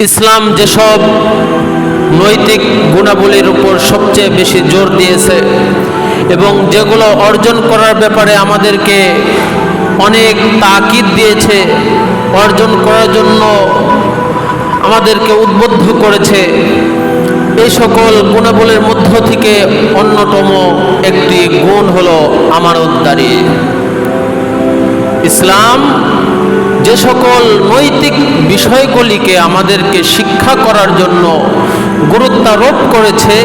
ইসলাম যেসব নৈতিক গুণাবলীর উপর সবচেয়ে বেশি জোর দিয়েছে এবং যেগুলো অর্জন করার ব্যাপারে আমাদেরকে অনেক তাকিদ দিয়েছে, অর্জন করার জন্য আমাদেরকে উদ্বুদ্ধ করেছে, এই সকল গুণাবলীর মধ্য থেকে অন্যতম একটি গুণ হলো আমানতদারি। ইসলাম যে সকল নৈতিক বিষয়গুলিকে আমাদেরকে শিক্ষা করার জন্য গুরুত্বারোপ করেছে,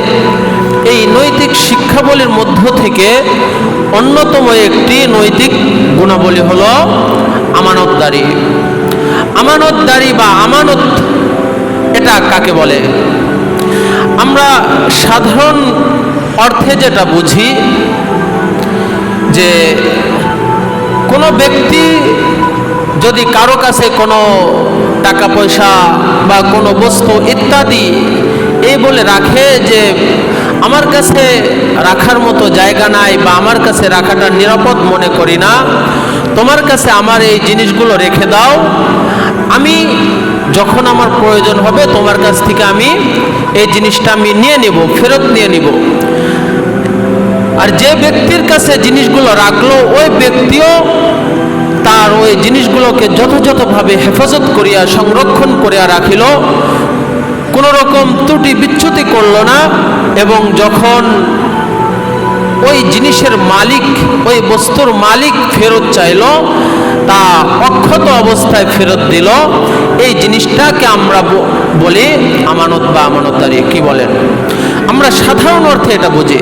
এই নৈতিক শিক্ষাবলীর মধ্য থেকে অন্যতম একটি নৈতিক গুণাবলী হলো আমানতদারি। আমানতদারি বা আমানত এটা কাকে বলে? আমরা সাধারণ অর্থে যেটা বুঝি যে কোনো ব্যক্তি যদি কারো কাছে কোনো টাকা পয়সা বা কোনো বস্তু ইত্যাদি এই বলে রাখে যে আমার কাছে রাখার মতো জায়গা নাই বা আমার কাছে রাখাটা নিরাপদ মনে করি না, তোমার কাছে আমার এই জিনিসগুলো রেখে দাও, আমি যখন আমার প্রয়োজন হবে তোমার কাছ থেকে আমি এই জিনিসটা আমি নিয়ে নিব, ফেরত নিয়ে নিব। আর যে ব্যক্তির কাছে জিনিসগুলো রাখলো ওই ব্যক্তিও তার ওই জিনিসগুলোকে যথাযথভাবে হেফাজত করিয়া সংরক্ষণ করিয়া রাখিল, কোনো রকম ত্রুটি বিচ্যুতি করল না, এবং যখন ওই জিনিসের মালিক, ওই বস্তুর মালিক ফেরত চাইল তা অক্ষত অবস্থায় ফেরত দিল। এই জিনিসটাকে আমরা বলি আমানত বা আমানতদারি। কি বলেন? আমরা সাধারণ অর্থে এটা বুঝি,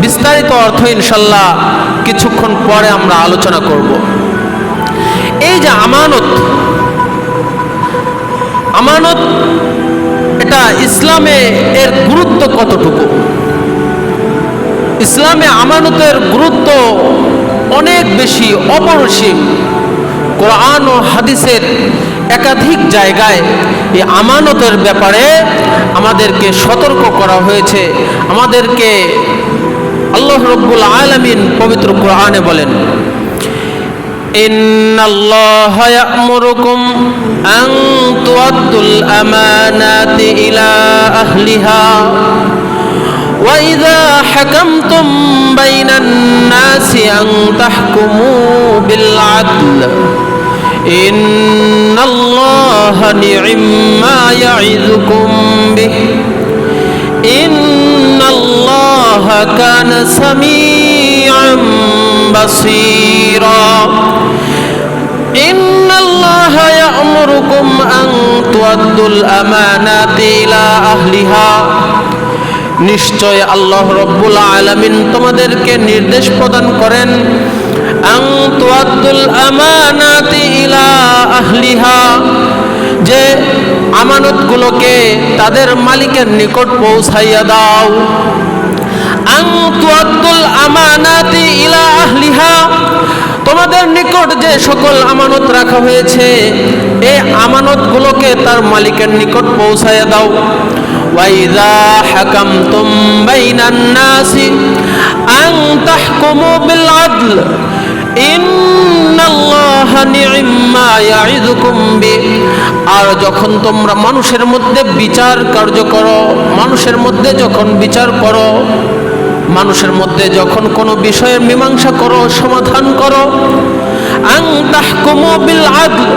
বিস্তারিত অর্থ ইনশাল্লাহ কিছুক্ষণ পরে আমরা আলোচনা করব। এই যে আমানত, আমানত এটা ইসলামে এর গুরুত্ব কতটুকু? ইসলামে আমানতের গুরুত্ব অনেক বেশি, অপরিসীম। কোরআন ও হাদিসের একাধিক জায়গায় এই আমানতের ব্যাপারে আমাদেরকে সতর্ক করা হয়েছে। আমাদেরকে আল্লাহ রাব্বুল আলামিন পবিত্র কোরআনে বলেন, ইন্নাল্লাহা ইয়া'মুরুকুম আন তু'আদ্দুল আমানাতি ইলা আহলিহা ওয়া ইযা হাকামতুম বাইনান নাসি আন তাহকুমু বিল আদল ইন্নাল্লাহা নি'ম্মা ইয়া'iযুকুম বিহি ইন্নাল্লাহা কানা সামিআন বাসীরা। ইন্নাল্লাহা ইয়া'মুরুকুম আন তু'আদ্দুল আমানাতি ইলা আহলিহা, নিশ্চয় আল্লাহ রাব্বুল আলামিন তোমাদেরকে নির্দেশ প্রদান করেন আন তু'আদ্দুল আমানাতি ইলা আহলিহা, যে আমানতগুলোকে তাদের মালিকের নিকট পৌঁছাইয়া দাও। আন তু'আদ্দুল আমানাতি ইলা আহলিহা, তোমাদের নিকট যে সকল আমানত রাখা হয়েছে এই আমানতগুলোকে তার মালিকের নিকট পৌঁছাইয়া দাও। ওয়া ইযা হাকামতুম বাইনান নাসি আন তাহকুমু বিল আদল ইন্নাল্লাহা নি'ম্মা ইয়া'iযুকুম বিহি, আর যখন তোমরা মানুষের মধ্যে বিচার কার্য করো, মানুষের মধ্যে যখন বিচার করো, মানুষের মধ্যে যখন কোনো বিষয়ের মীমাংসা করো, সমাধান করো, আন তাহকুমু বিল আদল,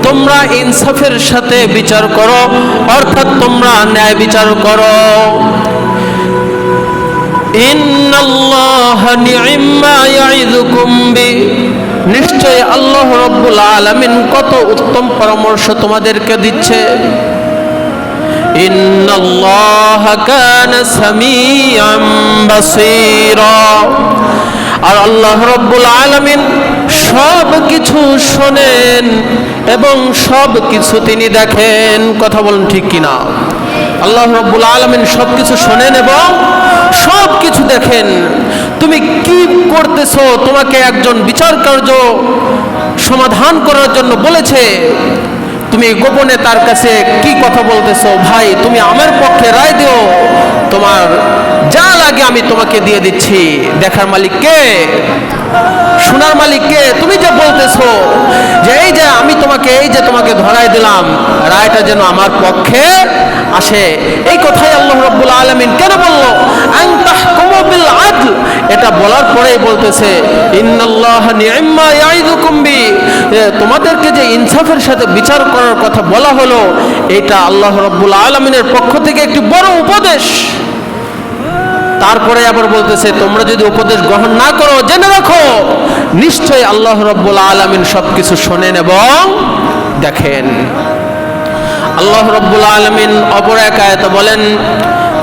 তোমরা ইনসাফের সাথে বিচার করো, অর্থাৎ তোমরা ন্যায় বিচার করো। ইন্নাল্লাহা নি'ম্মা ইয়া'iযুকুম বিহি, নিশ্চয় আল্লাহ রাব্বুল আলামিন কত উত্তম পরামর্শ তোমাদেরকে দিচ্ছে। ইন্নাল্লাহা কানা সামিআন বাসীরা, আর আল্লাহ রাব্বুল আলামিন সব কিছু শোনেন এবং সব কিছু তিনি দেখেন। কথা বলেন ঠিক কিনা? আল্লাহ রাব্বুল আলামিন সব কিছু শোনেন এবং সব কিছু দেখেন। তুমি কি করতেছো, তোমাকে একজন বিচার কার্য সমাধান করার জন্য বলেছে, তুমি গোপনে তার কাছে কি কথা বলতেছো, ভাই তুমি আমার পক্ষে রায় দিও, তোমার যা লাগে আমি তোমাকে দিয়ে দিচ্ছি। দেখার মালিক কে? শোনার মালিক কে? তুমি যে বলতেছো যে এই যে আমি তোমাকে ধরাই দিলাম, রায়টা যেন আমার পক্ষে আসে, এই কথাই আল্লাহ রাব্বুল আলামিন কেন বললো আন তাহকুমু বিল আদল? এটা বলার পরেই বলতেছে ইন্নাল্লাহা নি'ম্মা ইয়াইদুকুম বি, তোমাদেরকে যে ইনসাফের সাথে বিচার করার কথা বলা হলো, এটা আল্লাহ রাব্বুল আলামিনের পক্ষ থেকে একটি বড় উপদেশ। তারপরে আবার বলতেছে তোমরা যদি উপদেশ গ্রহণ না করো, জেনে রাখো নিশ্চয়ই আল্লাহ রাব্বুল আলামিন সবকিছু শোনেন এবং দেখেন। আল্লাহ রাব্বুল আলামিন অপর এক আয়াতে বলেন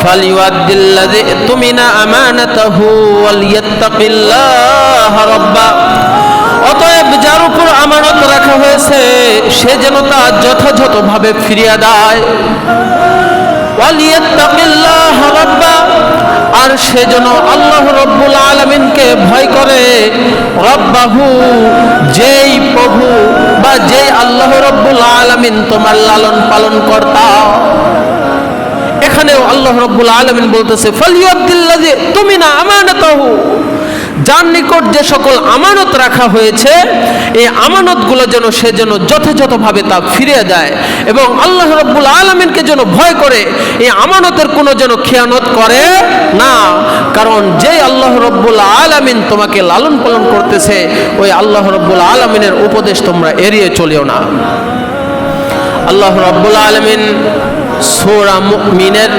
ফালিওয়াদ্দিল্লাযী তুমিনা আমানাতাহু ওয়ালিয়াত্তাকিল্লাহা রাব্বা, অতএব যার উপর আমানত রাখা হয়েছে সে যেন তা যথাযথভাবে ফিরিয়ে দেয়। ওয়ালিয়াত্তাকিল্লাহা রাব্বা, আর সে যেন আল্লাহ রাব্বুল আলামিনকে ভয় করে। রাব্বাহু, যেই প্রভু বা যেই আল্লাহ রাব্বুল আলামিন তোমার লালন পালন কর্তা। এখানেও আল্লাহ রাব্বুল আলামিন বলতেছে ফালিয়াদ্দিল্লাযী তুমিনা আমানাতাহু, যার নিকট যে সকল আমানত রাখা হয়েছে এই আমানতগুলো যেন সে যেন যথাযথভাবে তা ফিরিয়ে দেয় এবং আল্লাহ রাব্বুল আলামিনকে যেন ভয় করে, এই আমানতের কোনো যেন খেয়ানত করে না। কারণ যেই আল্লাহ রাব্বুল আলামিন তোমাকে লালন পালন করতেছে ওই আল্লাহ রাব্বুল আলামিনের উপদেশ তোমরা এড়িয়ে চলিও না। আল্লাহ রাব্বুল আলামিন সূরা মুমিনের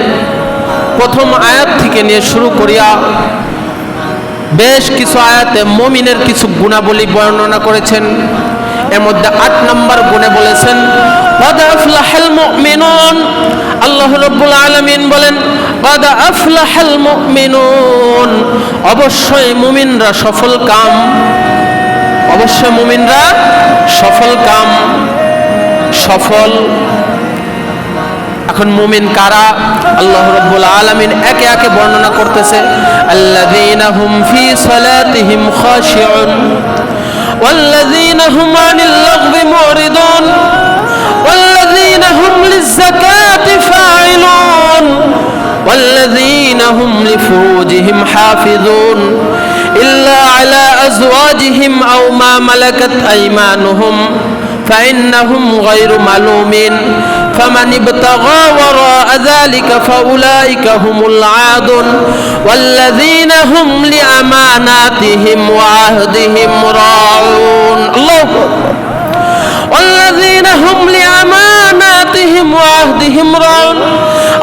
প্রথম আয়াত থেকে নিয়ে শুরু করিয়া বেশ কিছু আয়াতে মুমিনের কিছু গুণাবলী বর্ণনা করেছেন। এর মধ্যে 8 নম্বর গুণে বলেছেন قد أفلح المؤمنون, আল্লাহ রাব্বুল আলামিন বলেন قد أفلح المؤمنون, অবশ্যই মুমিনরা সফল কাম, অবশ্যই মুমিনরা সফল কাম, সফল। এখন মুমিন কারা? আল্লাহ রাব্বুল আলামিন একে একে বর্ণনা করতেছে আল্লাযীনা হুম ফি সালাতিহিম খাশিউন ওয়াল্লাযীনা হুম আনিল লাগবি মুরিদুন ওয়াল্লাযীনা হুম লিয-যাকাতি ফাইলুন ওয়াল্লাযীনা হুম লিফুরুজিহিম হাফিজুন ইল্লা আলা আজওয়াজিহিম আও মা মালাকাত আইমানুহুম فإنهم غير ملومين فمن ابتغى وراء ذلك فأولئك هم العادون والذين هم لأماناتهم وعهدهم راعون الله والذين هم لأماناتهم وعهدهم راعون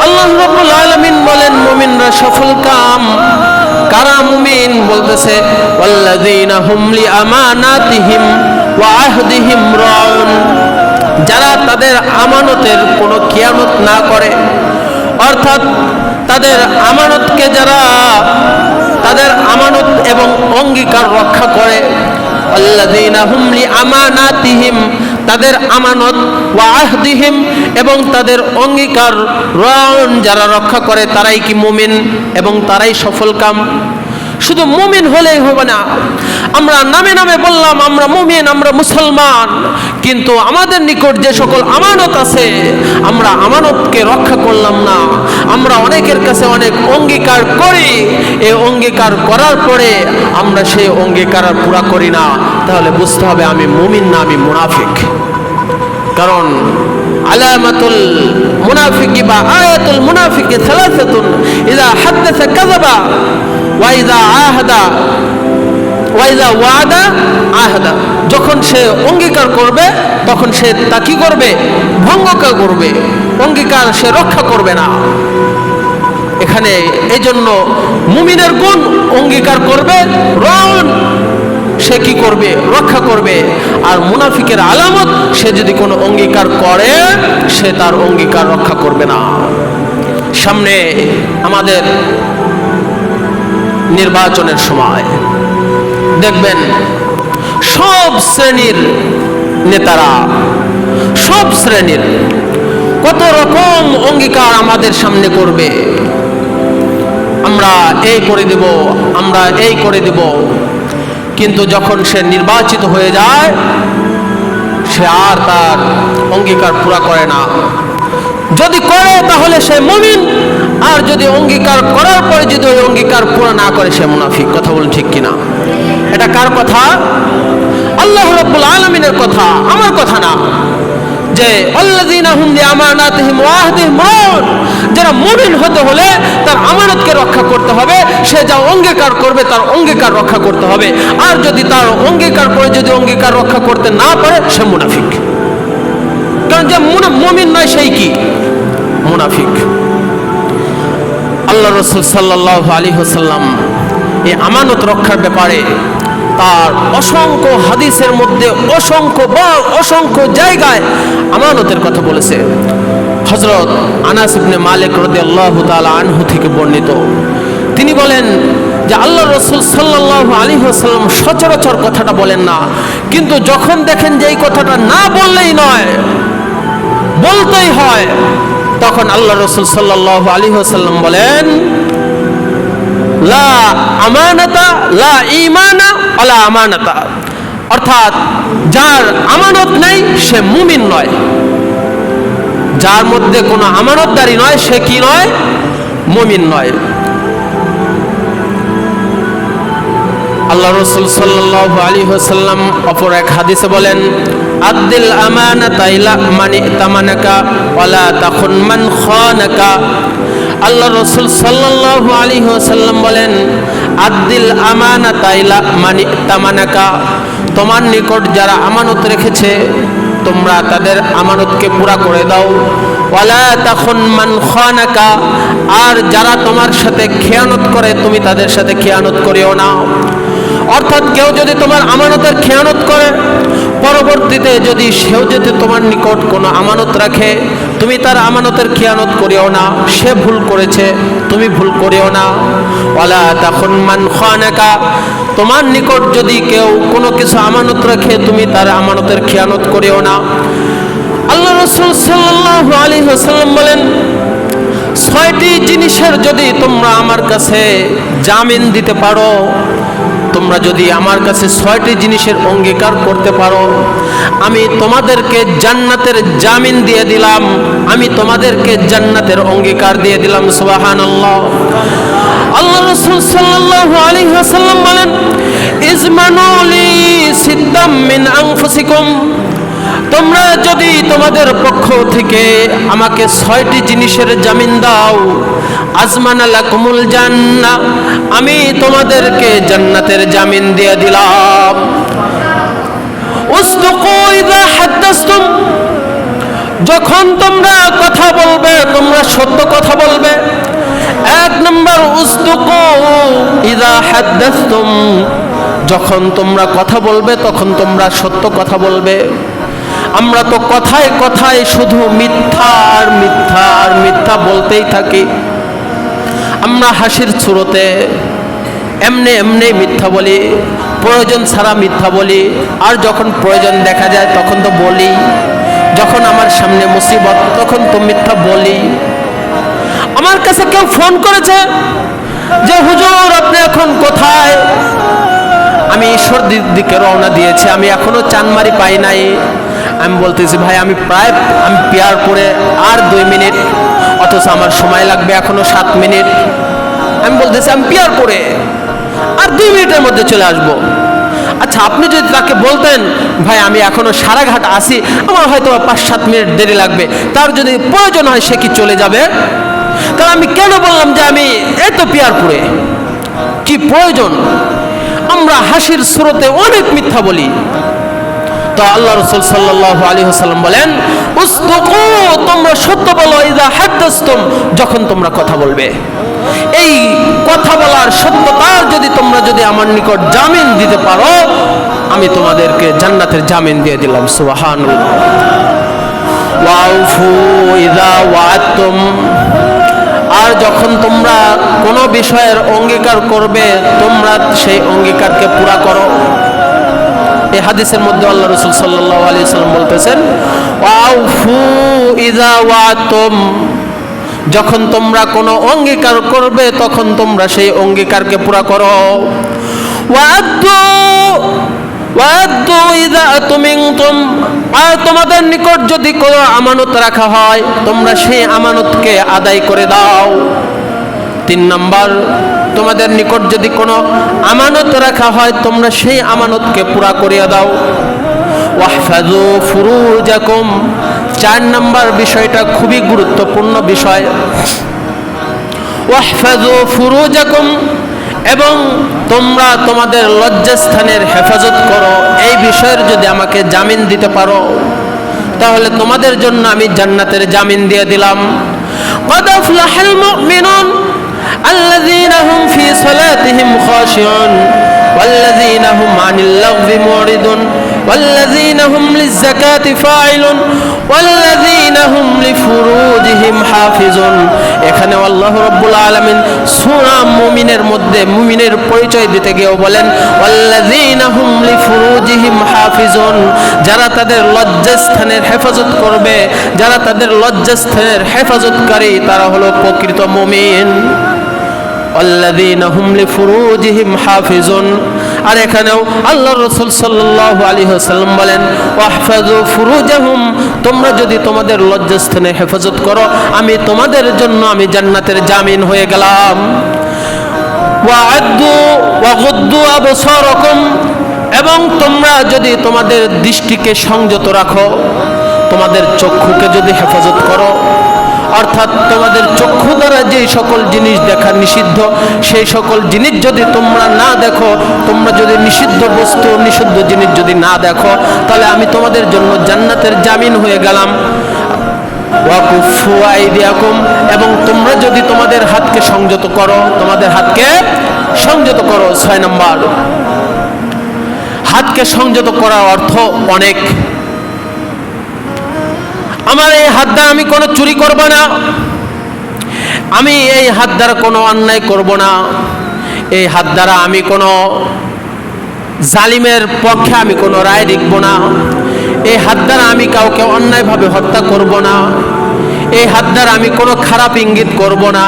আল্লাহ রাব্বুল আলামিন বলেন মুমিনরা সফল কাম। কারা মুমিন? বলতেছে ওয়াল্লাযীনা হুম লিআমানাতিহিম ওয়া আহদিহিম রাউন, যারা তাদের আমানতের কোনো খেয়ানত না করে, অর্থাৎ তাদের আমানতকে যারা তাদের আমানত এবং অঙ্গীকার রক্ষা করে। আল্লাযীনা হুম লিআমানাতিহিম, তাদের আমানত, ওয়া আহদিহিম, এবং তাদের অঙ্গীকার রাউন যারা রক্ষা করে তারাই কি মুমিন এবং তারাই সফলকাম। শুধু মুমিন হলেই হবে না। আমরা নামে নামে বললাম আমরা মুমিন, আমরা মুসলমান, কিন্তু আমাদের নিকট যে সকল আমানত আছে আমরা আমানতকে রক্ষা করলাম না। আমরা অনেকের কাছে অনেক অঙ্গীকার করি, এই অঙ্গীকার করার পরে আমরা সেই অঙ্গীকার আর পুরা করি না, তাহলে বুঝতে হবে আমি মুমিন না, আমি মুনাফিক। কারণ আলামাতুল মুনাফিকি বা আয়াতুল মুনাফিকি সালাসাতুন, ইযা হাদাসা কাযাবা ওয়া ইযা আহাদা ওয়া ইযা ওয়াদা আহাদা। যখন সে অঙ্গীকার করবে তখন সে তা কি করবে? ভঙ্গ করবে, অঙ্গীকার সে রক্ষা করবে না। এখানে এজন্য মুমিনের গুণ অঙ্গীকার করবে, রন সে কি করবে? রক্ষা করবে। আর মুনাফিকের আলামত সে যদি কোনো অঙ্গীকার করে সে তার অঙ্গীকার রক্ষা করবে না। সামনে আমাদের নির্বাচনের সময় দেখবেন সব শ্রেণীর নেতারা, সব শ্রেণীর কত রকম অঙ্গীকার আমাদের সামনে করবে। আমরা এই করে দেব, আমরা এই করে দেব, কিন্তু যখন সে নির্বাচিত হয়ে যায় সে আর তার অঙ্গীকার পুরা করে না। যদি করে তাহলে সে মুমিন, আর যদি অঙ্গীকার করার পরে যদি ওই অঙ্গীকার পুরো না করে সে মুনাফিক। কথা বলুন ঠিক কিনা? এটা কার কথা? আল্লাহ রাব্বুল আলামিনের কথা, আমার কথা না। যে আল্লাযীনা হুম লিআমানাতিহিম ওয়া আহদিহিম রাউন, যারা মুমিন হতে হলে তার আমানতকে রক্ষা করতে হবে, সে যা অঙ্গীকার করবে তার অঙ্গীকার রক্ষা করতে হবে। আর যদি তার অঙ্গীকার করে যদি অঙ্গীকার রক্ষা করতে না পারে সে মুনাফিক। কারণ যে মুমিন নয় সেই কি? মুনাফিক। আল্লাহ রাসূল সাল্লাল্লাহু আলাইহি ওয়াসাল্লাম এই আমানত রক্ষার ব্যাপারে তার অসংখ্য হাদিসের মধ্যে অসংখ্য জায়গায় আমানতের কথা বলেছে। হযরত আনাস ইবনে মালিক রাদিয়াল্লাহু তাআলা আনহু থেকে বর্ণিত, তিনি বলেন যে আল্লাহ রাসূল সাল্লাল্লাহু আলাইহি ওয়াসাল্লাম সচরাচর কথাটা বলেন না, কিন্তু যখন দেখেন যে এই কথাটা না বললেই নয়, বলতেই হয়, তখন আল্লাহ রাসূল সাল্লাল্লাহু আলাইহি ওয়াসাল্লাম বলেন লা আমানাতা লা ঈমানা ওয়ালা আমানাতা, অর্থাৎ যার আমানত নেই সে মুমিন নয়। যার মধ্যে কোনো আমানতদারি নয় সে কি নয়? মুমিন নয়। আল্লাহ রাসূল সাল্লাল্লাহু আলাইহি ওয়াসাল্লাম অপর এক হাদিসে বলেন আদ্দিল আমানাতা ইলা মান ইতামানাকা ওয়ালা তাখুন মান খানাকা। আল্লাহ রাসূল সাল্লাল্লাহু আলাইহি ওয়াসাল্লাম বলেন আদ্দিল আমানাতা ইলা মান ইতামানাকা, তোমার নিকট যারা আমানত রেখেছে তোমরা তাদের আমানতকে পুরা করে দাও। ওয়ালা তাখুন মান খানাকা, আর যারা তোমার সাথে খেয়ানত করে তুমি তাদের সাথে খেয়ানত করিও না। অর্থাৎ কেউ যদি তোমার আমানতের খেয়ানত করে, পরবর্তীতে যদি সেও যদি তোমার নিকট কোনো আমানত রাখে, তুমি তার আমানতের খেয়ানত করিও না। সে ভুল করেছে, তুমি ভুল করিও না। ওয়ালা তাখুন মান খানাকা, তোমার নিকট যদি কেউ কোনো কিছু আমানত রাখে তুমি তার আমানতের খেয়ানত করিও না। আল্লাহ রাসূল সাল্লাল্লাহু আলাইহি ওয়াসাল্লাম বলেন 6টি জিনিসের যদি তোমরা আমার কাছে জামিন দিতে পারো, তোমরা যদি আমার কাছে 6টি জিনিসের অঙ্গীকার করতে পারো, আমি তোমাদেরকে জান্নাতের জামিন দিয়ে দিলাম, আমি তোমাদেরকে জান্নাতের অঙ্গীকার দিয়ে দিলাম। সুবহানাল্লাহ। আল্লাহ রাসূল সাল্লাল্লাহু আলাইহি ওয়াসাল্লাম বলেন ইজমানু লি সিদ্দাম মিন আনফুসিকুম, তোমরা যদি তোমাদের পক্ষ থেকে আমাকে 6টি জিনিসের জামিন দাও, আজমানা লাকুমুল জান্নাহ, আমি তোমাদেরকে জান্নাতের জামিন দিয়ে দিলাম। উসদুকু ইযা হাদাসতুম, যখন তোমরা কথা বলবে তোমরা সত্য কথা বলবে। 1 নম্বর উসদুকু ইযা হাদাসতুম, যখন তোমরা কথা বলবে তখন তোমরা সত্য কথা বলবে। আমরা তো কথায় কথায় শুধু মিথ্যা আর মিথ্যা আর মিথ্যা বলতেই থাকি। আমরা হাসির সুরতে এমনি মিথ্যা বলি, প্রয়োজন ছাড়া মিথ্যা বলি, আর যখন প্রয়োজন দেখা যায় তখন তো বলি। যখন আমার সামনে মুসিবত তখন তো মিথ্যা বলি। আমার কাছে কেউ ফোন করেছে যে হুজুর আপনি এখন কোথায়? আমি ঈশ্বরদীর দিকে রওনা দিয়েছি, আমি এখনো চানমারি পাই নাই। আমি বলতেছি ভাই আমি পিয়ারপুরে আর 2 মিনিট, অথচ আমার সময় লাগবে এখনো 7 মিনিট। আমি বলতেছি আমি পিয়ারপুরে আর 2 মিনিটের মধ্যে চলে আসব। আচ্ছা আপনি যদি তাকে বলতেন ভাই আমি এখনো সারাঘাট আসি, আমার হয়তো 5-7 মিনিট দেরি লাগবে, তার যদি প্রয়োজন হয় সে কি চলে যাবে? কারণ আমি কেন বললাম যে আমি এই তো পিয়ারপুরে, কি প্রয়োজন? আমরা হাসির সুরতে অনেক মিথ্যা বলি। তো আল্লাহ রাসূল সাল্লাল্লাহু আলাইহি ওয়াসাল্লাম বলেন উসদুকু, তোমরা সত্য বলো, ইযা হাদাসতুম, যখন তোমরা কথা বলবে। এই কথা বলার সত্যতার তোমরা যদি আমার নিকট জামিন দিতে পারো, আমি তোমাদেরকে জান্নাতের জামিন দিয়ে দিলাম। সুবহানাল্লাহ। ওয়াউফু ইযা ওয়া'আদতুম, আর যখন তোমরা কোনো বিষয়ের অঙ্গীকার করবে তোমরা সেই অঙ্গীকারকে পুরা করো। এই হাদিসের মধ্যে আল্লাহ রাসূল সাল্লাল্লাহু আলাইহি ওয়াসাল্লাম বলতেছেন ওয়াউফু ইযা ওয়া'আদতুম, যখন তোমরা কোনো অঙ্গীকার করবে তখন তোমরা সেই অঙ্গীকারকে পুরা করো। ওয়া'আদু ইযা আতুমিনতুম, আর তোমাদের নিকট যদি কোনো আমানত রাখা হয় তোমরা সেই আমানতকে আদায় করে দাও। 3 নাম্বার, তোমাদের নিকট যদি কোনো আমানত রাখা হয় তোমরা সেই আমানতকে পুরা করিয়া দাও। ওয়াহফাযু ফুরুজাকুম, 4 নাম্বার বিষয়টা খুবই গুরুত্বপূর্ণ বিষয়। ওয়াহফাযু ফুরুজাকুম, এবং তোমরা তোমাদের লজ্জাস্থানের হেফাজত করো। এই বিষয়ের যদি আমাকে জামিন দিতে পারো তাহলে তোমাদের জন্য আমি জান্নাতের জামিন দিয়ে দিলাম। قد أفلح المؤمنون الذين هم في صلاتهم خاشعون والذين هم عن اللغو معرضون والذين هم للزكاة فاعلون والذين هم لفروجهم حافظون। এখানে আল্লাহ রাব্বুল আলামিন সূরা মুমিনের মধ্যে মুমিনের পরিচয় দিতে গিয়ে বলেন ওয়াল্লাযীনা হুম লিফুরুজিহিম হাফিজুন, যারা তাদের লজ্জাস্থানের হেফাজত করবে, যারা তাদের লজ্জাস্থানের হেফাজতকারী তারা হলো প্রকৃত মুমিন। ওয়াল্লাযীনা হুম লিফুরুজিহিম হাফিজুন। আর এখানেও আল্লাহর রাসূল সাল্লাল্লাহু আলাইহি ওয়াসাল্লাম বলেন ওয়াহফাযু ফুরুজাহুম, তোমরা যদি তোমাদের লজ্জাস্থানে হেফাজত করো আমি তোমাদের জন্য আমি জান্নাতের জামিন হয়ে গেলাম। ওয়াআদ্দু ওয়াগুদ্দু আবসারাকুম, এবং তোমরা যদি তোমাদের দৃষ্টিকে সংযত রাখো, তোমাদের চক্ষুকে যদি হেফাজত করো, অর্থাৎ তোমাদের চক্ষু দ্বারা যে সকল জিনিস দেখা নিষিদ্ধ সেই সকল জিনিস যদি তোমরা না দেখো, তোমরা যদি নিষিদ্ধ বস্তু নিষিদ্ধ জিনিস যদি না দেখো তাহলে আমি তোমাদের জন্য জান্নাতের জামিন হয়ে গেলাম। ওয়াকুফু আইদিয়াকুম, এবং তোমরা যদি তোমাদের হাতকে সংযত করো, তোমাদের হাতকে সংযত করো। 6 নাম্বার, হাতকে সংযত করার অর্থ অনেক। আমার এই হাত দ্বারা আমি কোনো চুরি করব না, আমি এই হাত দ্বারা কোনো অন্যায় করব না, এই হাত দ্বারা আমি কোনো জালিমের পক্ষে আমি কোনো রায় লিখব না, এই হাত দ্বারা আমি কাউকে অন্যায়ভাবে হত্যা করব না, এই হাত দ্বারা আমি কোনো খারাপ ইঙ্গিত করব না।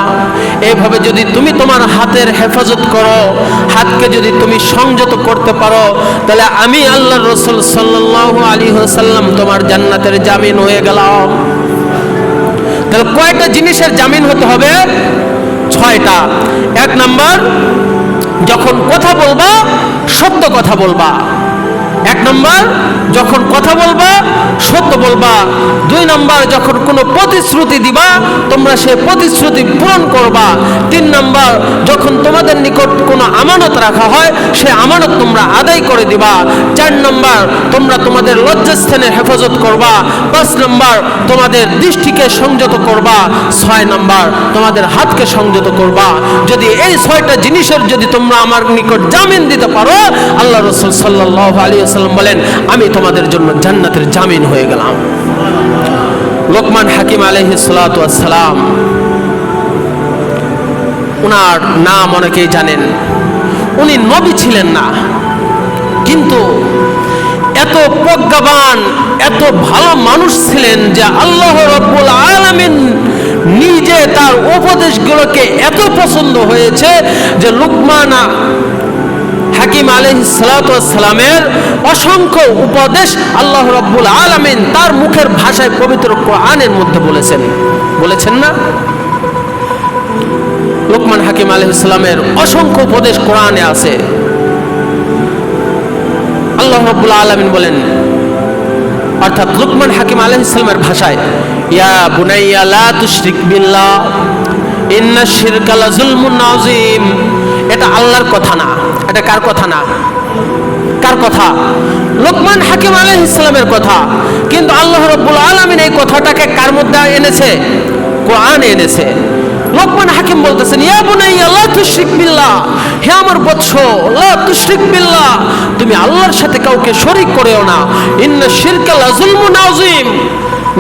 এইভাবে যদি তুমি তোমার হাতের হেফাজত করো, হাতকে যদি তুমি সংযত করতে পারো তাহলে আমি আল্লাহর রাসূল সাল্লাল্লাহু আলাইহি ওয়াসাল্লাম তোমার জান্নাতের জামিন হয়ে গেলাম। তাহলে কয়টা জিনিসের জামিন হতে হবে? 6টা। 1 নাম্বার, যখন কথা বলবা সত্য কথা বলবা। 1 নাম্বার, যখন কথা বলবা সত্য বলবা। 2 নাম্বার, যখন কোনো প্রতিশ্রুতি দিবা তোমরা সেই প্রতিশ্রুতি পূরণ করবা। 3 নাম্বার, যখন তোমাদের নিকট কোনো আমানত রাখা হয় সেই আমানত তোমরা আদায় করে দিবা। 4 নাম্বার, তোমরা তোমাদের লজ্জাস্থানের হেফাজত করবা। 5 নাম্বার, তোমাদের দৃষ্টিকে সংযত করবা। 6 নাম্বার, তোমাদের হাতকে সংযত করবা। যদি এই 6টা জিনিসের যদি তোমরা আমার নিকট জামিন দিতে পারো, আল্লাহ রাসূল সাল্লাল্লাহু আলাইহি ওয়াসাল্লাম বলেন আমি তোমাদের জন্য জান্নাতের জামিন হয়ে গেলাম। লোকমান হাকিম আলাইহিস সালাতু ওয়াস সালাম, ওনার নাম অনেকেই জানেন। উনি নবী ছিলেন না, কিন্তু এত প্রজ্ঞাবান এত ভালো মানুষ ছিলেন যে আল্লাহ রাব্বুল আলামিন নিজে তার উপদেশগুলোকে এত পছন্দ হয়েছে যে লোকমান হাকিম আলাইহিস সালাতু ওয়াস সালামের অসংখ্য উপদেশ আল্লাহ রাব্বুল আলামিন তার মুখের ভাষায় পবিত্র কোরআনের মধ্যে বলেছেন না? লোকমান হাকিম আলাইহিস সালামের অসংখ্য উপদেশ কোরআনে আছে। আল্লাহ রাব্বুল আলামিন বলেন, অর্থাৎ লোকমান হাকিম আলাইহিস সালামের ভাষায়, ইয়া বুনাইয়া লা তুশরিক বিল্লাহ ইন্নাশ শিরকা লাযুলমুন আযীম। এটা আল্লাহর কথা না, এটা কার কথা না? কার কথা? লোকমান হাকিম আলাইহিস সালামের কথা। কিন্তু আল্লাহ রাব্বুল আলামিন এই কথাটাকে কার মধ্যে এনেছে? কোরআনে এনেছে। লোকমান হাকিম বলতেছেন, ইয়া বুনাইয়া লা তুশরিক বিল্লাহ, হে আমার বৎস, লা তুশরিক বিল্লাহ, তুমি আল্লাহর সাথে কাউকে শরীক করিও না। ইন্নাশ শিরকা লাযুলমুন আযীম,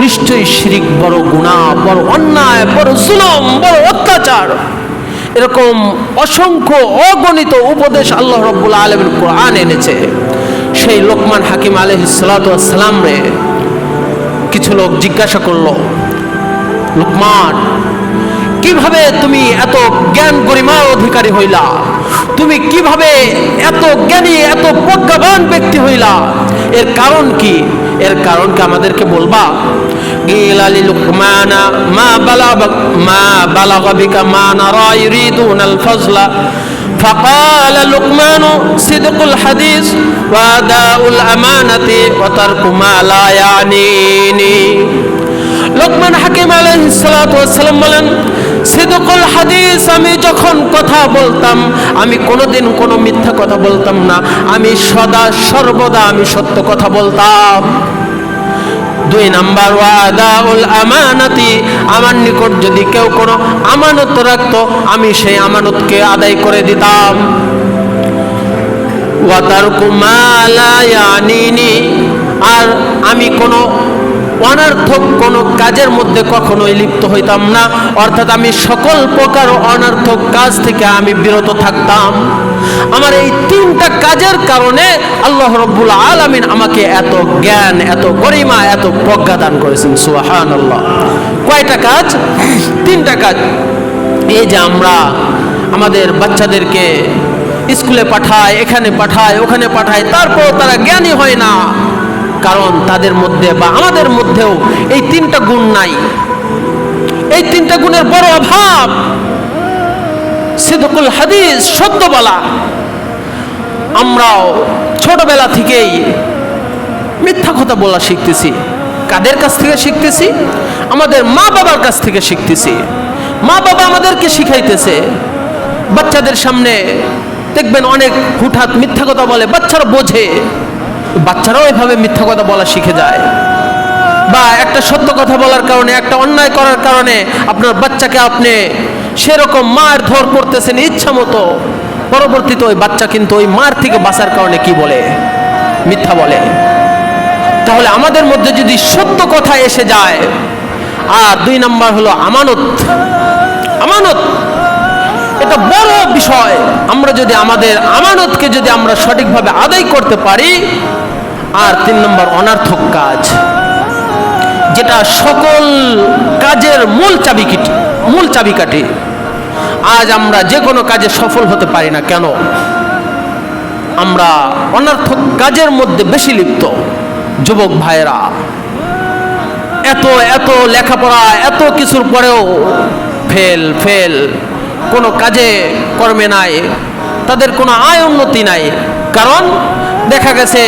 নিশ্চয়ই শিরক বড় গুনাহ, বড় অন্যায়, বড় জুলুম, বড় অত্যাচার। এরকম অসংখ্য অগণিত উপদেশ আল্লাহ রাব্বুল আলামিন কোরআন এনেছে। সেই লোকমান হাকিম আলাইহিস সালাতু ওয়াস সালাম রে কিছু লোক জিজ্ঞাসা করলো, লোকমান, কিভাবে তুমি এত জ্ঞান গরিমার অধিকারী হইলা? তুমি কিভাবে এত জ্ঞানী এত প্রজ্ঞাবান ব্যক্তি হইলা? এর কারণ কি? এর কারণকে আমাদেরকে বলবা? গিলা লিলুকমানা মা বালাগা বিকা মা নারা ইউরিদুনাল ফাজলা فقال لقمان صدق الحديث وأداء الأمانة وترك ما لا يعنيني। লোকমান হাকিম আলাইহিস সালাতু ওয়াস সালাম বলেন, সিদকুল হাদিস, আমি যখন কথা বলতাম আমি কোনোদিন কোনো মিথ্যা কথা বলতাম না, আমি সদা সর্বদা আমি সত্য কথা বলতাম। 2 নাম্বার, ওয়াদাউল আমানাতি, আমার নিকট যদি কেউ কোনো আমানত রাখতো আমি সেই আমানতকে আদায় করে দিতাম। ওয়া তারকু মা লা ইয়ানিনি, আর আমি কোনো অনর্থক কোনো কাজের মধ্যে কখনোই লিপ্ত হইতাম না, অর্থাৎ আমি সকল প্রকার অনর্থক কাজ থেকে আমি বিরত থাকতাম। আমার এই 3টা কাজের কারণে আল্লাহ রাব্বুল আলামিন আমাকে এত জ্ঞান, এত গরিমা, এত প্রজ্ঞা দান করেছেন। সুবহানাল্লাহ। কয়টা কাজ? 3টা কাজ। এই যে আমরা আমাদের বাচ্চাদেরকে স্কুলে পাঠাই, এখানে পাঠাই, ওখানে পাঠাই, তারপর তারা জ্ঞানী হয় না, কারণ তাদের মধ্যে বা আমাদের মধ্যেও এই 3টা গুণ নাই। এই 3টা গুণের বড় অভাব। সিদকুল হাদিস, সত্য বলা। আমরাও ছোটবেলা থেকেই মিথ্যা কথা বলা শিখতেছি। কাদের কাছ থেকে শিখতেছি? আমাদের মা বাবার কাছ থেকে শিখতেছি। মা বাবা আমাদেরকে শিখাইতেছে। বাচ্চাদের সামনে দেখবেন অনেক হুটহাট মিথ্যা কথা বলে, বাচ্চারা বোঝে, বাচ্চারাও এভাবে মিথ্যা কথা বলা শিখে যায়। বা একটা সত্য কথা বলার কারণে, একটা অন্যায় করার কারণে আপনার বাচ্চাকে আপনি সেরকম মারধর করতেছেন ইচ্ছা মতো, পরবর্তীতে ওই বাচ্চা কিন্তু ওই মার থেকে বাঁচার কারণে কি বলে? মিথ্যা বলে। তাহলে আমাদের মধ্যে যদি সত্য কথা এসে যায়। আর 2 নাম্বার হলো আমানত। আমানত এটা বড় বিষয়। আমরা যদি আমাদের আমানতকে যদি আমরা সঠিকভাবে আদায় করতে পারি। আর 3 নম্বর অনর্থক কাজ, যেটা সকল কাজের মূল চাবিকাঠি। আজ আমরা যে কোনো কাজে সফল হতে পারি না কেন? আমরা অনর্থক কাজের মধ্যে বেশি লিপ্ত। যুবক ভাইরা এত লেখাপড়া, এত কিছুর পরেও ফেল, কোনো কাজে কর্মে নাই, তাদের কোনো আয় উন্নতি নাই। কারণ দেখা গেছে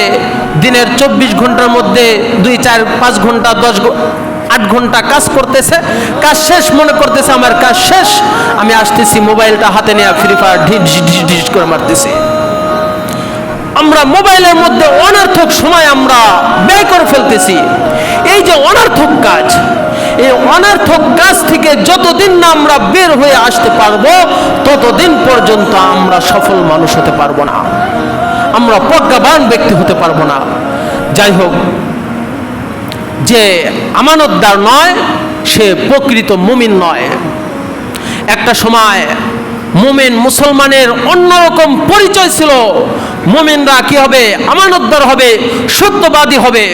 দিনের 24 ঘন্টার মধ্যে 2, 4, 5 ঘন্টা, 8 ঘন্টা কাজ করতেছে, কাজ শেষ মনে করতেছে আমার কাজ শেষ, আমি আসতেছি, মোবাইলটা হাতে নিয়ে ফ্রি ফায়ার ঢিস করে মারতেছি। আমরা মোবাইলের মধ্যে অনর্থক সময় আমরা ব্যয় করে ফেলতেছি। এই যে অনর্থক কাজ, এই অনর্থক কাজ থেকে যতদিন না আমরা বের হয়ে আসতে পারবো ততদিন পর্যন্ত আমরা সফল মানুষ হতে পারবো না, আমরা প্রজ্ঞাবান ব্যক্তি হতে পারবো না। যাই হোক, যে আমানতদার নয় সে প্রকৃত মুমিন নয়। একটা সময় মুমিন মুসলমানের অন্যরকম পরিচয় ছিল। মুমিনরা কি হবে? আমানতদার হবে, সত্যবাদী হবে।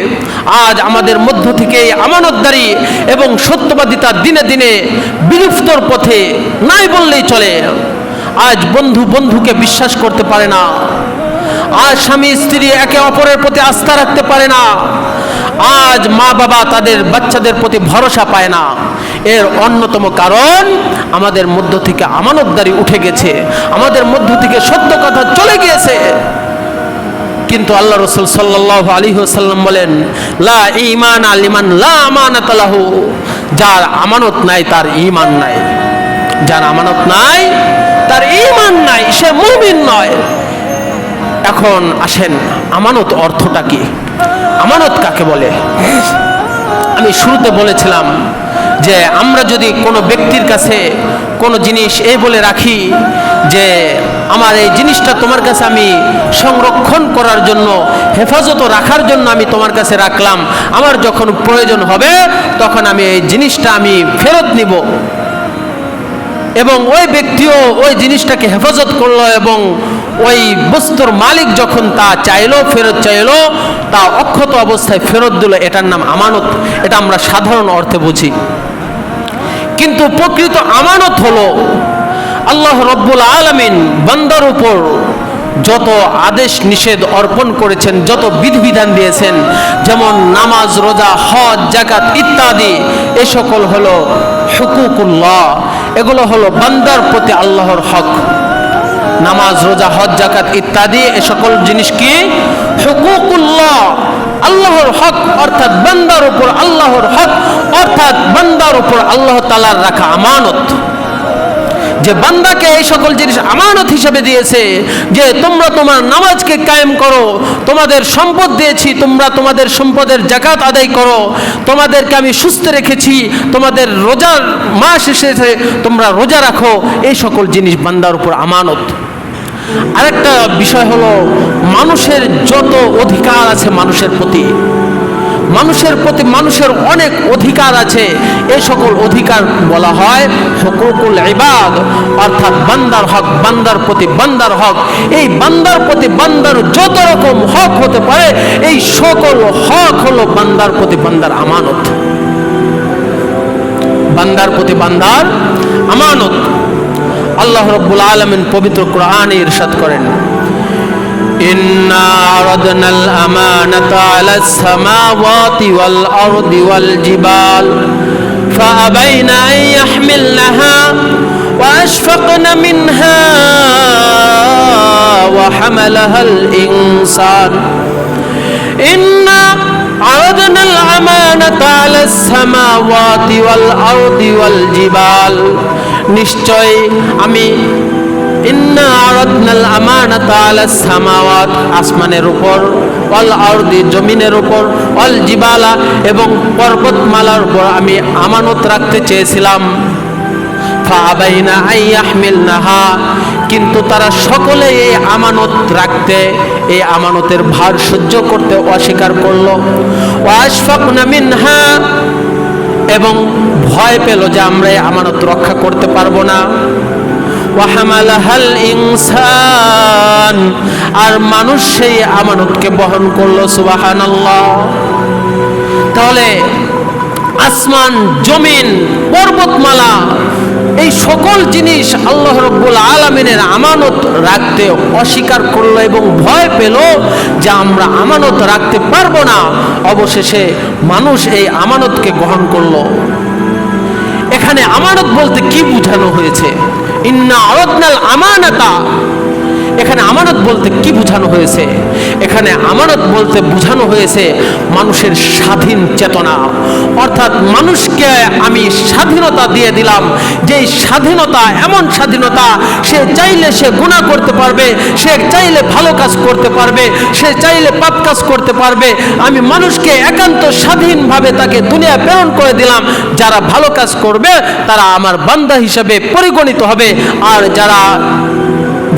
আজ আমাদের মধ্য থেকে আমানতদারি এবং সত্যবাদিতা দিনে দিনে বিলুপ্তর পথে নাই বললেই চলে। আজ বন্ধু বন্ধুকে বিশ্বাস করতে পারে না। আজ স্বামী স্ত্রী একে অপরের প্রতি আস্থা রাখতে পারে না। আজ মা বাবা তাদের বাচ্চাদের প্রতি ভরসা পায় না। এর অন্যতম কারণ আমাদের মধ্য থেকে আমানতদারি উঠে গেছে, আমাদের মধ্য থেকে সত্য কথা চলে গিয়েছে। কিন্তু আল্লাহ রাসূল সাল্লাল্লাহু আলাইহি ওয়াসাল্লাম বলেন, লা ঈমান লিমান লা আমানাত লাহু, যার আমানত নাই তার ঈমান নাই। যার আমানত নাই তার ঈমান নাই, সে মুমিন নয়। এখন আসেন, আমানত অর্থটা কি? আমানত কাকে বলে? আমি শুরুতে বলেছিলাম যে আমরা যদি কোনো ব্যক্তির কাছে কোনো জিনিস এই বলে রাখি যে আমার এই জিনিসটা তোমার কাছে আমি সংরক্ষণ করার জন্য, হেফাজত রাখার জন্য আমি তোমার কাছে রাখলাম, আমার যখন প্রয়োজন হবে তখন আমি এই জিনিসটা আমি ফেরত নিব, এবং ওই ব্যক্তিও ওই জিনিসটাকে হেফাজত করলো এবং ওই বস্তুর মালিক যখন তা চাইলো, ফেরত চাইলো, তা অক্ষত অবস্থায় ফেরত দিল, এটার নাম আমানত। এটা আমরা সাধারণ অর্থে বুঝি। কিন্তু প্রকৃত আমানত হলো আল্লাহ রব্বুল আলামিন বান্দার উপর যত আদেশ নিষেধ অর্পণ করেছেন, যত বিধিবিধান দিয়েছেন, যেমন নামাজ, রোজা, হজ, যাকাত ইত্যাদি, এ সকল হলো হুকুকুল্লাহ, এগুলো হলো বান্দার প্রতি আল্লাহর হক। নামাজ, রোজা, হজ, যাকাত ইত্যাদি এ সকল জিনিস কি? হুকুকুল্লাহ, আল্লাহর হক, অর্থাৎ বান্দার উপর আল্লাহর হক, অর্থাৎ বান্দার উপর আল্লাহ তাআলার রাখা আমানত। যে বান্দাকে এই সকল জিনিস আমানত হিসেবে দিয়েছে, যে তোমরা তোমার নামাজকে কায়েম করো, তোমাদের সম্পদ দিয়েছি, তোমরা তোমাদের সম্পদের যাকাত আদায় করো, তোমাদেরকে আমি সুস্থ রেখেছি, তোমাদের রোজার মাস এসেছে, তোমরা রোজা রাখো, এই সকল জিনিস বান্দার উপর আমানত। আরেকটা বিষয় হলো, মানুষের যত অধিকার আছে মানুষের প্রতি মানুষের অনেক অধিকার আছে, এই সকল অধিকার বলা হয় হুকুকুল ইবাদ, অর্থাৎ বান্দার হক, বান্দার প্রতি বান্দার হক। এই বান্দার প্রতি বান্দার যত রকম হক হতে পারে, এই সকল হক হলো বান্দার প্রতি বান্দার আমানত। বান্দার প্রতি বান্দার আমানত। আল্লাহ রাব্বুল আলামিন পবিত্র কোরআনে ইরশাদ করেন, ইন্না আরাদনাল আমানাতা আলাস সামাওয়াতি ওয়াল আরদি ওয়াল জিবাল ফাআবাইনা আন ইয়াহমিলনাহা ওয়া আশফাকনা মিনহা ওয়া হামালাহাল ইনসান। ইন্না আরাদনাল আমানাতা আলাস সামাওয়াতি ওয়াল আরদি ওয়াল জিবাল, নিশ্চয় আমি ইন্না আরাদনাল আমানাতা আলাস সামাওয়াত, আসমানের উপর, ওয়াল আরদি, জমিনের উপর, ওয়াল জিবালা, এবং পর্বতমালার উপর আমি আমানত রাখতে চেয়েছিলাম। ফাআবাইনা আন ইয়াহমিলনাহা, কিন্তু তারা সকলে এই আমানত রাখতে, এই আমানতের ভার সহ্য করতে অস্বীকার করলো। ওয়া আশফাকনা মিনহা, এবং ভয় পেল যে আমরা এই আমানত রক্ষা করতে পারবো না। ওয়া হামালাহাল ইনসান, আর মানুষ সেই আমানতকে বহন করলো। সুবহানাল্লাহ। তাহলে আসমান, জমিন, পর্বতমালা, এই সকল জিনিস আল্লাহ রাব্বুল আলামিনের আমানত রাখতে অস্বীকার করলো এবং ভয় পেল যে আমরা আমানত রাখতে পারবো না। অবশেষে মানুষ এই আমানতকে গ্রহণ করলো। এখানে আমানত বলতে কি বোঝানো হয়েছে? ইন্না আরাদনাল আমানাতা, এখানে আমানত বলতে কি বোঝানো হয়েছে? এখানে আমানত বলতে বোঝানো হয়েছে মানুষের স্বাধীন চেতনা, অর্থাৎ মানুষকে আমি স্বাধীনতা দিয়ে দিলাম, যে স্বাধীনতা এমন স্বাধীনতা, সে চাইলে সে গুনাহ করতে পারবে, সে চাইলে ভালো কাজ করতে পারবে, সে চাইলে পাপ কাজ করতে পারবে। আমি মানুষকে একান্ত স্বাধীনভাবে তাকে দুনিয়া প্রেরণ করে দিলাম। যারা ভালো কাজ করবে তারা আমার বান্দা হিসেবে পরিগণিত হবে, আর যারা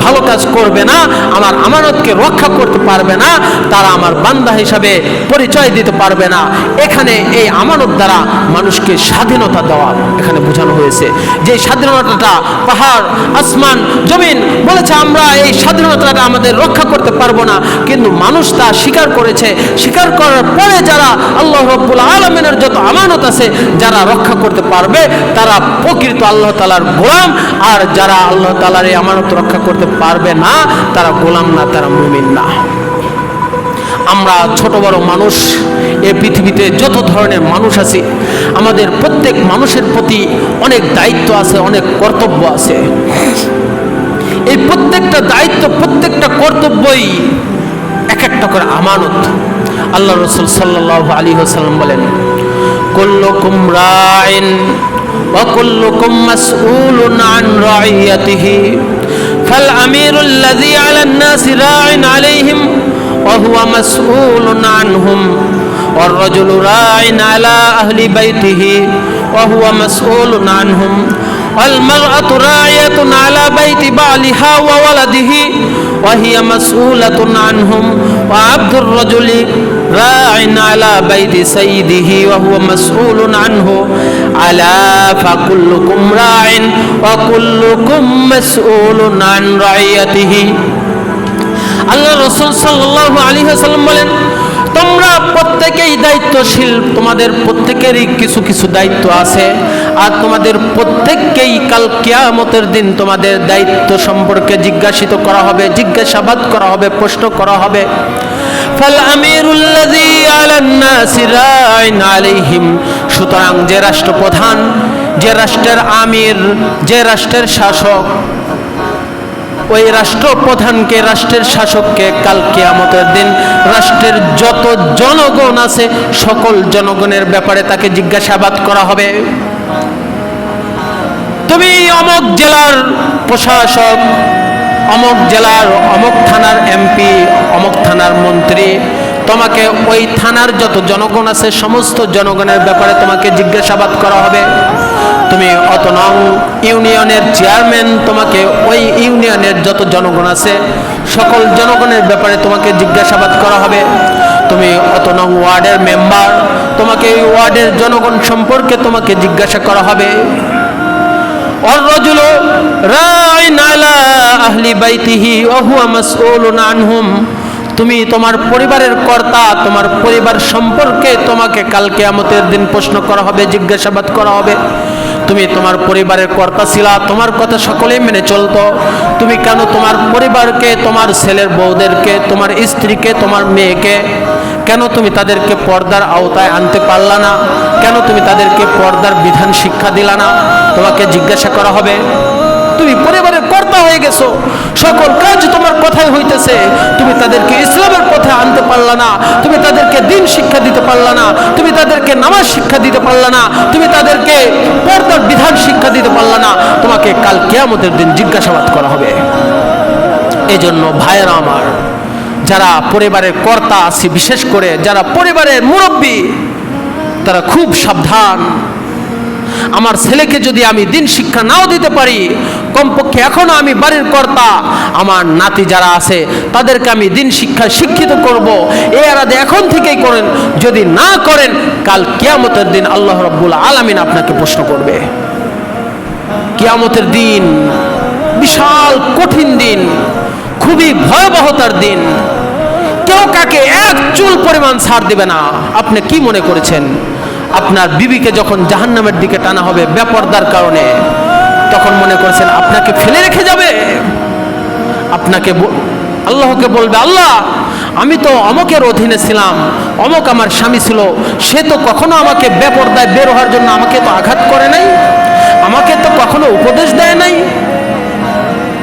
ভালো কাজ করবে না, আমার আমানতকে রক্ষা করতে পারবে না, তারা আমার বান্দা হিসাবে পরিচয় দিতে পারবে না। এখানে এই আমানত দ্বারা মানুষকে স্বাধীনতা দেওয়া এখানে বোঝানো হয়েছে। যে স্বাধীনতাটা পাহাড়, আসমান, জমিন বলেছে আমরা এই স্বাধীনতাটা আমাদের রক্ষা করতে পারবো না, কিন্তু মানুষ তা স্বীকার করেছে। স্বীকার করার পরে যারা আল্লাহ রাব্বুল আলামিনের যত আমানত আছে যারা রক্ষা করতে পারবে তারা প্রকৃত আল্লাহ তাআলার গোলাম, আর যারা আল্লাহ তাআলার এই আমানত রক্ষা করতে পারবে না তারা গোলাম না, তারা মুমিন না। আমরা ছোট বড় মানুষ, এই পৃথিবীতে যত ধরনের মানুষ আছে, আমাদের প্রত্যেক মানুষের প্রতি অনেক দায়িত্ব আছে, অনেক কর্তব্য আছে। এই প্রত্যেকটা দায়িত্ব, প্রত্যেকটা কর্তব্যই এক একটা করে আমানত। আল্লাহ রাসূল সাল্লাল্লাহু আলাইহি ওয়াসাল্লাম বলেন, কুল্লুকুম রাইন ওয়া কুল্লুকুম মাসউলুন আন রাইয়াতিহি ফাল আমিরুল লাযী আলান নাসি রাইন আলাইহিম ওয়া হুয়া মাসউলুন আনহুম ওয়ার রাজুলু রাইন আলা আহলি বাইতিহি ওয়া হুয়া মাসউলুন আনহুম ওয়াল মারআতু রাইয়াতুন আলা বাইতি বালিহা ওয়া ওয়ালাদিহি ওয়া হিয়া মাসউলাতুন আনহুম ওয়া আবদুর রাজুলি রাইন আলা বাইতি সাইয়্যিদিহি ওয়া হুয়া মাসউলুন আনহু আলা ফাকুল্লুকুম রাইন ওয়া কুল্লুকুম মাসউলুন আন রাইয়াতিহি। আল্লাহ রাসূল সাল্লাল্লাহু আলাইহি ওয়াসাল্লাম বলেন, তোমরা প্রত্যেকেই দায়িত্বশীল, তোমাদের প্রত্যেকেরই কিছু কিছু দায়িত্ব আছে, আর তোমাদের প্রত্যেককেই কাল কিয়ামতের দিন তোমাদের দায়িত্ব সম্পর্কে জিজ্ঞাসিত করা হবে, জিজ্ঞাসাবাদ করা হবে, প্রশ্ন করা হবে। ফাল আমিরুল্লাযী আলান নাসি রাইন আলাইহিম, সুতরাং যে রাষ্ট্রপ্রধান, যে রাষ্ট্রের আমির, যে রাষ্ট্রের শাসক, ওই রাষ্ট্রপ্রধানকে, রাষ্ট্রের শাসককে কাল কিয়ামতের দিন রাষ্ট্রের যত জনগণ আছে সকল জনগণের ব্যাপারে তাকে জিজ্ঞাসাবাদ করা হবে। তুমি অমুক জেলার প্রশাসক, অমুক জেলার অমুক থানার এমপি, অমুক থানার মন্ত্রী, তোমাকে ওই থানার যত জনগণ আছে সমস্ত জনগণের ব্যাপারে তোমাকে জিজ্ঞাসাবাদ করা হবে। তুমি অত নং ইউনিয়নের চেয়ারম্যান, তোমাকে ওই ইউনিয়নের যত জনগণ আছে সকল জনগণের ব্যাপারে তোমাকে জিজ্ঞাসাবাদ করা হবে। তুমি অত নং ওয়ার্ডের মেম্বার, তোমাকে এই ওয়ার্ডের জনগণ সম্পর্কে তোমাকে জিজ্ঞাসা করা হবে। والرجل راع على أهل بيته وهو مسؤول عنهم, তুমি তোমার পরিবারের কর্তা, তোমার পরিবার সম্পর্কে তোমাকে কাল কিয়ামতের দিন প্রশ্ন করা হবে, জিজ্ঞাসাবাদ করা হবে। তুমি তোমার পরিবারের কর্তা ছিলা, তোমার কথা সকলেই মেনে চলতো, তুমি কেন তোমার পরিবারকে, তোমার ছেলের বউদেরকে, তোমার স্ত্রীকে, তোমার মেয়েকে কেন তুমি তাদেরকে পর্দার আওতায় আনতে পারলা না? কেন তুমি তাদেরকে পর্দার বিধান শিক্ষা দিলা না? তোমাকে জিজ্ঞাসা করা হবে। তুমি পরিবারের কর্তা হয়ে গেছো, সকল কাজ তোমার কথাই হইতেছে, তুমি তাদেরকে ইসলামের পথে আনতে পারলা না, তুমি তাদেরকে দিন শিক্ষা দিতে পারলা না, তুমি তাদেরকে নামাজ শিক্ষা দিতে পারলা না, তুমি তাদেরকে পর্দার বিধান শিক্ষা দিতে পারলা না, তোমাকে কাল কিয়ামতের দিন জিজ্ঞাসাবাদ করা হবে। এই জন্য ভাইয়েরা আমার, যারা পরিবারের কর্তা আছে, বিশেষ করে যারা পরিবারের মুরব্বী, তারা খুব সাবধান। আমার ছেলেকে যদি আমি দিন শিক্ষা নাও দিতে পারি, কমপক্ষে এখনো আমি বাড়ির কর্তা, আমার নাতি যারা আছে তাদেরকে আমি দিন শিক্ষা শিক্ষিত করব, এই আরাদে এখন থেকেই করেন। যদি না করেন, কাল কিয়ামতের দিন আল্লাহ রাব্বুল আলামিন আপনাকে প্রশ্ন করবে। কিয়ামতের দিন বিশাল কঠিন দিন, খুবই ভয়াবহতার দিন। কেউ কাকে এক চুল পরিমাণ ছাড় দিবে না। আপনি কি মনে করেছেন আপনার বিবিকে যখন জাহান্নামের দিকে টানা হবে বেপরদার কারণে, তখন মনে করেছেন আপনাকে ফেলে রেখে যাবে? আপনাকে আল্লাহকে বলবে, আল্লাহ আমি তো অমকের অধীনে ছিলাম, অমক আমার স্বামী ছিল, সে তো কখনো আমাকে বেপরদায় বের হওয়ার জন্য আমাকে তো আঘাত করে নাই, আমাকে তো কখনো উপদেশ দেয় নাই,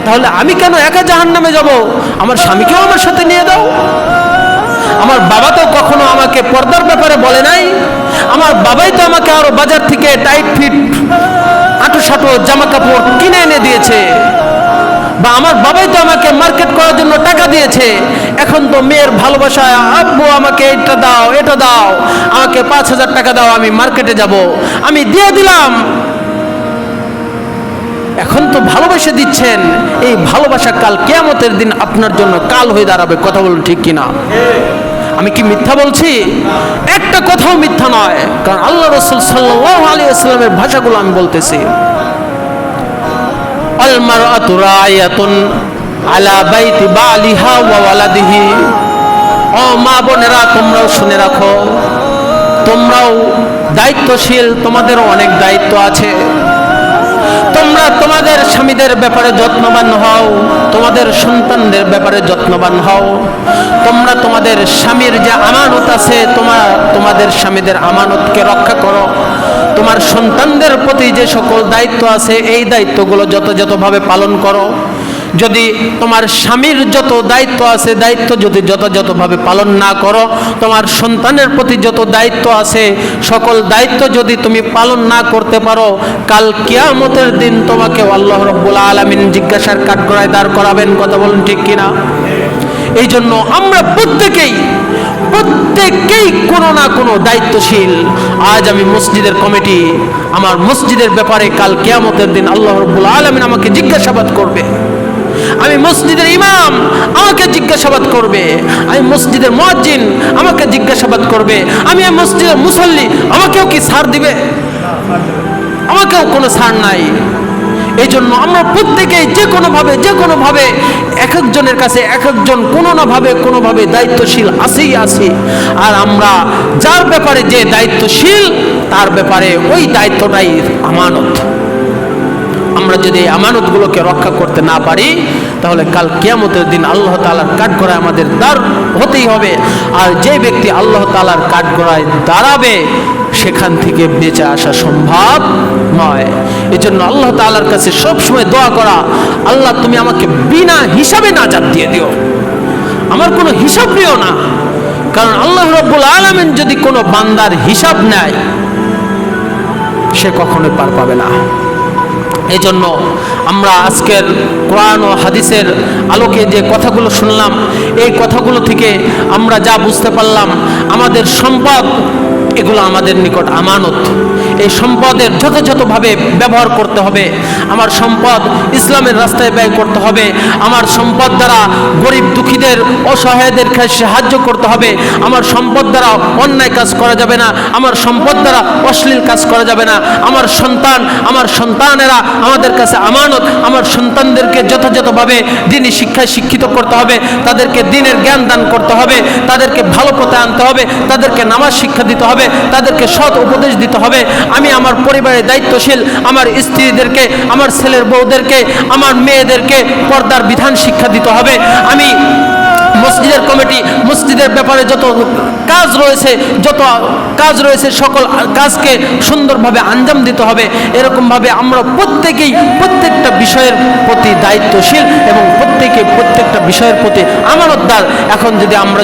তাহলে আমি কেন একা জাহান্নামে যাব? আমার স্বামীকেও আমার সাথে নিয়ে দাও। আমার বাবা তো কখনো আমাকে পর্দার ব্যাপারে বলে নাই, আমার বাবাই তো আমাকে আরো বাজার থেকে টাইট ফিট আঁটো সাঁটো জামা কাপড় কিনে এনে দিয়েছে, বা আমার বাবাই তো আমাকে মার্কেট করার জন্য টাকা দিয়েছে। এখন তো মেয়ের ভালোবাসায়, আব্বু আমাকে এটা দাও, এটা দাও, আমাকে 5,000 টাকা দাও, আমি মার্কেটে যাব, আমি দিয়ে দিলাম। এখন তো ভালোবাসা দিচ্ছেন, এই ভালোবাসা কাল কিয়ামতের দিন আপনার জন্য কাল হয়ে দাঁড়াবে। কথা বলুন ঠিক কিনা? আমি কি মিথ্যা বলছি? একটা কথাও মিথ্যা নয়, কারণ আল্লাহ রাসূল সাল্লাল্লাহু আলাইহি ওয়াসাল্লামের ভাষাগুলো আমি বলতেছি। আল মারআতু রায়াতুন আলা বাইতি বালিহা ওয়া ওয়ালাদিহি। ও মা বোনেরা, তোমরাও শুনে রাখো, তোমরাও দায়িত্বশীল, তোমাদেরও অনেক দায়িত্ব আছে। তোমরা তোমাদের স্বামীদের ব্যাপারে যত্নবান হও, তোমাদের সন্তানদের ব্যাপারে যত্নবান হও। তোমরা তোমাদের স্বামীর যে আমানত আছে, তোমাদের স্বামীদের আমানতকে রক্ষা করো। তোমার সন্তানদের প্রতি যে সকল দায়িত্ব আছে, এই দায়িত্বগুলো যথাযথভাবে পালন করো। যদি তোমার স্বামীর যত দায়িত্ব আছে, দায়িত্ব যদি যথাযথভাবে পালন না করো, তোমার সন্তানের প্রতি যত দায়িত্ব আছে, সকল দায়িত্ব যদি তুমি পালন না করতে পারো, কাল কিয়ামতের দিন তোমাকে আল্লাহ রাব্বুল আলামিন জিজ্ঞাসার কাঠগড়ায় দাঁড় করাবেন। কথা বলুন ঠিক কিনা? এই জন্য আমরা প্রত্যেকেই কোনো না কোনো দায়িত্বশীল। আজ আমি মসজিদের কমিটি, আমার মসজিদের ব্যাপারে কাল কিয়ামতের দিন আল্লাহ রাব্বুল আলামিন আমাকে জিজ্ঞাসাবাদ করবে। আমি মসজিদের ইমাম, আমাকে জিজ্ঞাসাবাদ করবে। আমি মসজিদের মুয়াজ্জিন, আমাকে জিজ্ঞাসাবাদ করবে। আমি মসজিদের মুসল্লি, আমাকেও কি ছাড় দিবে? আমাকেও কোনো ছাড় নাই। এই জন্য আমরা প্রত্যেকেই যে কোনোভাবে এক একজনের কাছে এক একজন কোনোভাবে দায়িত্বশীল আছি। আর আমরা যার ব্যাপারে যে দায়িত্বশীল তার ব্যাপারে ওই দায়িত্বটাই আমানত। আমরা যদি এই আমানতগুলোকে রক্ষা করতে না পারি তাহলে কাল কিয়ামতের দিন আল্লাহ তাআলার কাঠগড়ায় আমাদের দাঁড় হতেই হবে। আর যে ব্যক্তি আল্লাহ তাআলার কাঠগড়ায় দাঁড়াবে সেখান থেকে বেঁচে আসা সম্ভব নয়। এজন্য আল্লাহ তাআলার কাছে সবসময় দোয়া করা, আল্লাহ তুমি আমাকে বিনা হিসাবে নাজাত দিয়ে দিও, আমার কোনো হিসাব নিও না। কারণ আল্লাহ রাব্বুল আলামিন যদি কোনো বান্দার হিসাব নেয় সে কখনোই পার পাবে না। এই জন্য আমরা আজকের কোরআন ও হাদিসের আলোকে যে কথাগুলো শুনলাম, এই কথাগুলো থেকে আমরা যা বুঝতে পারলাম, আমাদের সম্পদ এগুলো আমাদের নিকট আমানত। এই সম্পদের যথাযথভাবে ব্যবহার করতে হবে। আমার সম্পদ ইসলামের রাস্তায় ব্যয় করতে হবে। আমার সম্পদ দ্বারা গরিব দুঃখীদের অসহায়দের সাহায্য করতে হবে। আমার সম্পদ দ্বারা অন্যায় কাজ করা যাবে না। আমার সম্পদ দ্বারা অশ্লীল কাজ করা যাবে না। আমার সন্তানেরা আমাদের কাছে আমানত। আমার সন্তানদেরকে যথাযথভাবে দ্বীনি শিক্ষায় শিক্ষিত করতে হবে, তাদেরকে দ্বীনের জ্ঞান দান করতে হবে, তাদেরকে ভালো পথে আনতে হবে, তাদেরকে নামাজ শিক্ষা দিতে হবে, তাদেরকে সৎ উপদেশ দিতে হবে। আমি আমার পরিবারের দায়িত্বশীল, আমার স্ত্রীদেরকে, আমার ছেলের বউদেরকে, আমার মেয়েদেরকে পর্দার বিধান শিক্ষা দিতে হবে। আমি মসজিদের কমিটি, মসজিদের ব্যাপারে যত কাজ রয়েছে সকল কাজকে সুন্দরভাবে আঞ্জাম দিতে হবে। এরকমভাবে আমরা প্রত্যেকটা বিষয়ের প্রতি দায়িত্বশীল এবং প্রত্যেকটা বিষয়ের প্রতি আমানতদার। এখন যদি আমরা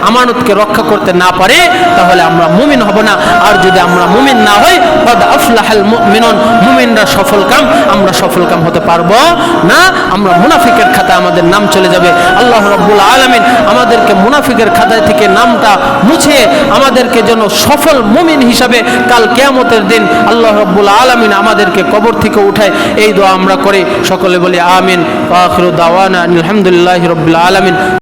আমানতকে রক্ষা করতে না পারি তাহলে আমরা মুমিন হব না। আর যদি আমরা মুমিন না হই, কদ আফলাহাল মুমিনুন, মুমিনরা সফলকাম, আমরা সফলকাম হতে পারবো না। আমরা মুনাফিকের খাতায় আমাদের নাম চলে যাবে। আল্লাহ রাব্বুল আলামিন আমাদেরকে মুনাফিকের খাতায় থেকে নামটা মুছে আমাদেরকে যেন সফল মুমিন হিসাবে কাল কিয়ামতের দিন আল্লাহ রাব্বুল আলামিন আমাদেরকে কবর থেকে উঠায়, এই দোয়া আমরা করি। সকলে বলি আমিন। ওয়া আখিরু দাওয়ানা আলহামদুলিল্লাহি রাব্বিল আলামিন।